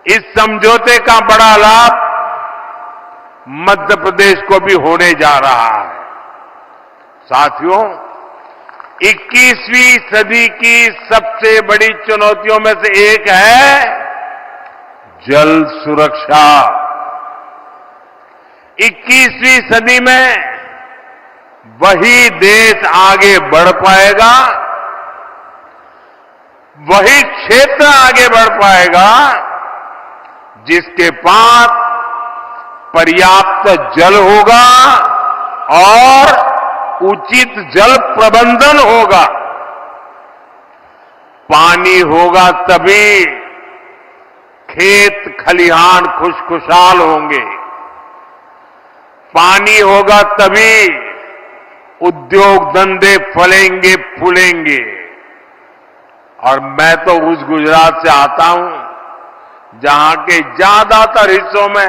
इस समझौते का बड़ा लाभ मध्य प्रदेश को भी होने जा रहा है। साथियों, 21वीं सदी की सबसे बड़ी चुनौतियों में से एक है जल सुरक्षा। 21वीं सदी में वही देश आगे बढ़ पाएगा, वही क्षेत्र आगे बढ़ पाएगा जिसके पास पर्याप्त जल होगा और उचित जल प्रबंधन होगा। पानी होगा तभी खेत खलिहान खुशखुशाल होंगे, पानी होगा तभी उद्योग धंधे फलेंगे फूलेंगे। और मैं तो उस गुजरात से आता हूं जहां के ज्यादातर हिस्सों में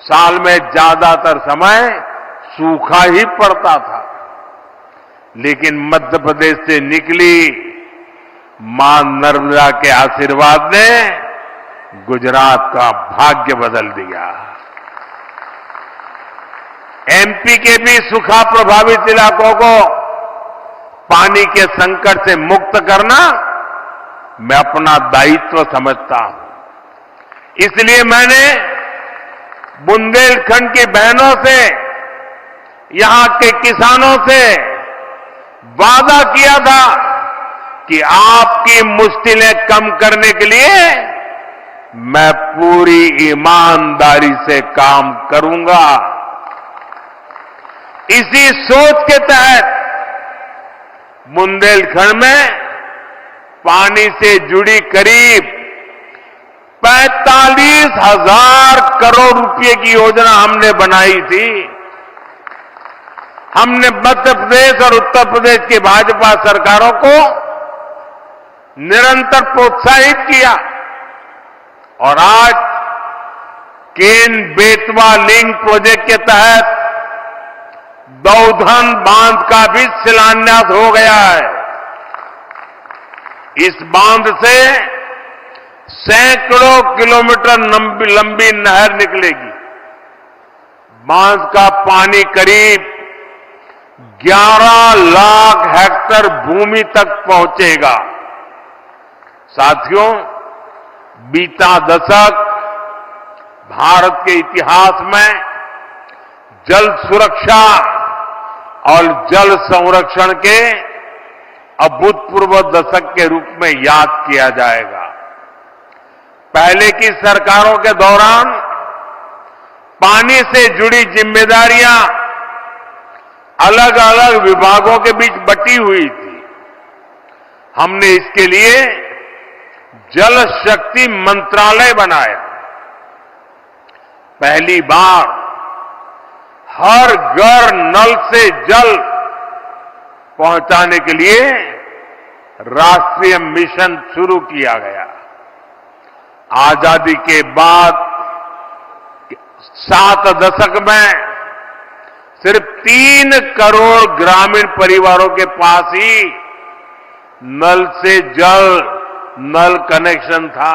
साल में ज्यादातर समय सूखा ही पड़ता था, लेकिन मध्य प्रदेश से निकली मां नर्मदा के आशीर्वाद ने गुजरात का भाग्य बदल दिया। एमपी के भी सूखा प्रभावित इलाकों को पानी के संकट से मुक्त करना मैं अपना दायित्व समझता हूं। इसलिए मैंने बुंदेलखंड की बहनों से, यहां के किसानों से वादा किया था कि आपकी मुश्किलें कम करने के लिए मैं पूरी ईमानदारी से काम करूंगा। इसी सोच के तहत बुंदेलखंड में पानी से जुड़ी करीब 45,000 करोड़ रुपए की योजना हमने बनाई थी। हमने मध्य प्रदेश और उत्तर प्रदेश की भाजपा सरकारों को निरंतर प्रोत्साहित किया और आज केन बेतवा लिंक प्रोजेक्ट के तहत दौधन बांध का भी शिलान्यास हो गया है। इस बांध से सैकड़ों किलोमीटर लंबी नहर निकलेगी। बांध का पानी करीब 11 लाख हेक्टेयर भूमि तक पहुंचेगा। साथियों, बीता दशक भारत के इतिहास में जल सुरक्षा और जल संरक्षण के अभूतपूर्व दशक के रूप में याद किया जाएगा। पहले की सरकारों के दौरान पानी से जुड़ी जिम्मेदारियां अलग अलग विभागों के बीच बटी हुई थी। हमने इसके लिए जल शक्ति मंत्रालय बनाया। पहली बार हर घर नल से जल पहुंचाने के लिए राष्ट्रीय मिशन शुरू किया गया। आजादी के बाद 7 दशक में सिर्फ 3 करोड़ ग्रामीण परिवारों के पास ही नल से जल नल कनेक्शन था।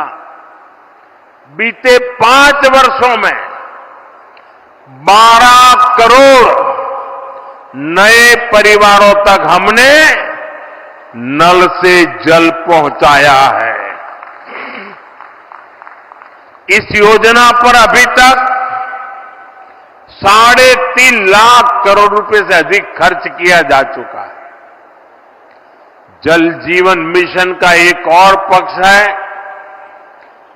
बीते 5 वर्षों में 12 करोड़ नए परिवारों तक हमने नल से जल पहुंचाया है। इस योजना पर अभी तक 3.5 लाख करोड़ रुपए से अधिक खर्च किया जा चुका है। जल जीवन मिशन का एक और पक्ष है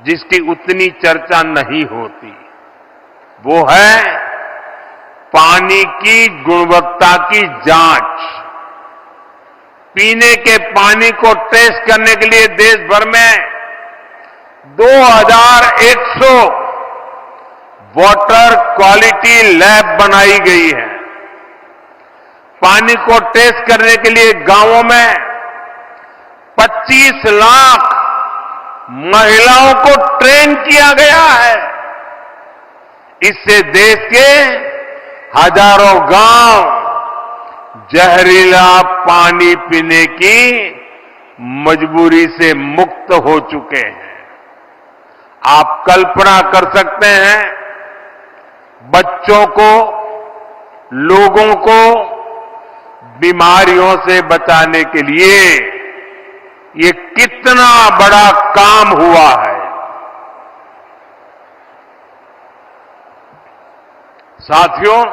जिसकी उतनी चर्चा नहीं होती, वो है पानी की गुणवत्ता की जांच। पीने के पानी को टेस्ट करने के लिए देश भर में 2100 वाटर क्वालिटी लैब बनाई गई है। पानी को टेस्ट करने के लिए गांवों में 25 लाख महिलाओं को ट्रेन किया गया है। इससे देश के हजारों गांव जहरीला पानी पीने की मजबूरी से मुक्त हो चुके हैं। आप कल्पना कर सकते हैं बच्चों को, लोगों को बीमारियों से बचाने के लिए ये कितना बड़ा काम हुआ है। साथियों,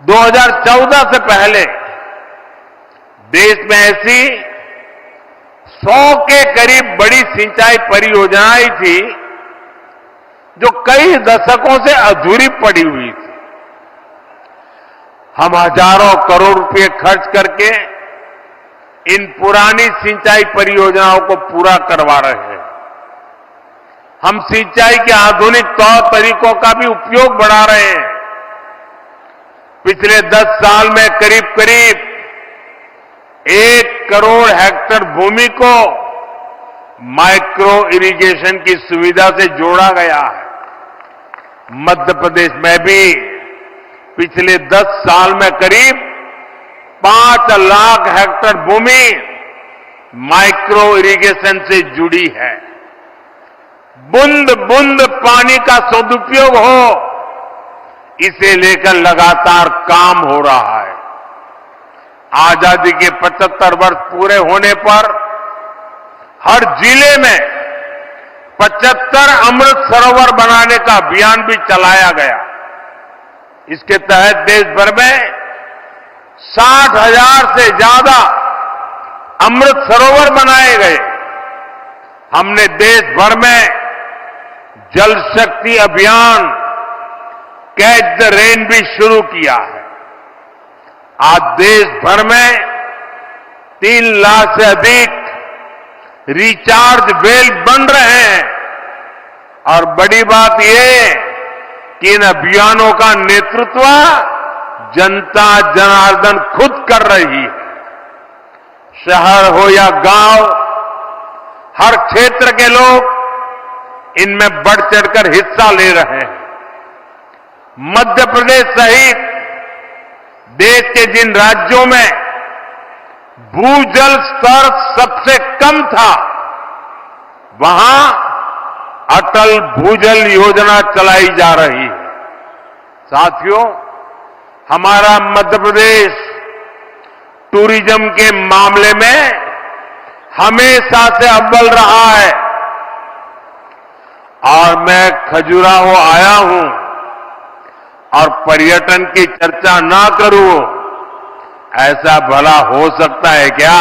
2014 से पहले देश में ऐसी 100 के करीब बड़ी सिंचाई परियोजनाएं थी जो कई दशकों से अधूरी पड़ी हुई थी। हम हजारों करोड़ रुपए खर्च करके इन पुरानी सिंचाई परियोजनाओं को पूरा करवा रहे हैं। हम सिंचाई के आधुनिक तौर तरीकों का भी उपयोग बढ़ा रहे हैं। पिछले 10 साल में करीब करीब 1 करोड़ हेक्टेयर भूमि को माइक्रो इरिगेशन की सुविधा से जोड़ा गया है। मध्य प्रदेश में भी पिछले 10 साल में करीब 5 लाख हेक्टेयर भूमि माइक्रो इरिगेशन से जुड़ी है। बूंद बूंद पानी का सदुपयोग हो, इसे लेकर लगातार काम हो रहा है। आजादी के 75 वर्ष पूरे होने पर हर जिले में 75 अमृत सरोवर बनाने का अभियान भी चलाया गया। इसके तहत देश भर में 60,000 से ज्यादा अमृत सरोवर बनाए गए। हमने देश भर में जल शक्ति अभियान कैच द रेन भी शुरू किया है। आज देश भर में 3 लाख से अधिक रिचार्ज वेल बन रहे हैं और बड़ी बात यह कि इन अभियानों का नेतृत्व जनता जनार्दन खुद कर रही है। शहर हो या गांव, हर क्षेत्र के लोग इनमें बढ़ चढ़कर हिस्सा ले रहे हैं। मध्य प्रदेश सहित देश के जिन राज्यों में भूजल स्तर सबसे कम था, वहां अटल भूजल योजना चलाई जा रही है। साथियों, हमारा मध्य प्रदेश टूरिज्म के मामले में हमेशा से अव्वल रहा है और मैं खजुराहो आया हूं और पर्यटन की चर्चा ना करूं, ऐसा भला हो सकता है क्या?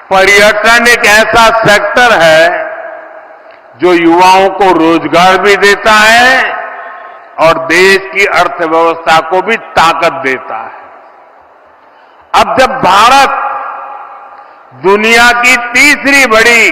पर्यटन एक ऐसा सेक्टर है जो युवाओं को रोजगार भी देता है और देश की अर्थव्यवस्था को भी ताकत देता है। अब जब भारत दुनिया की तीसरी बड़ी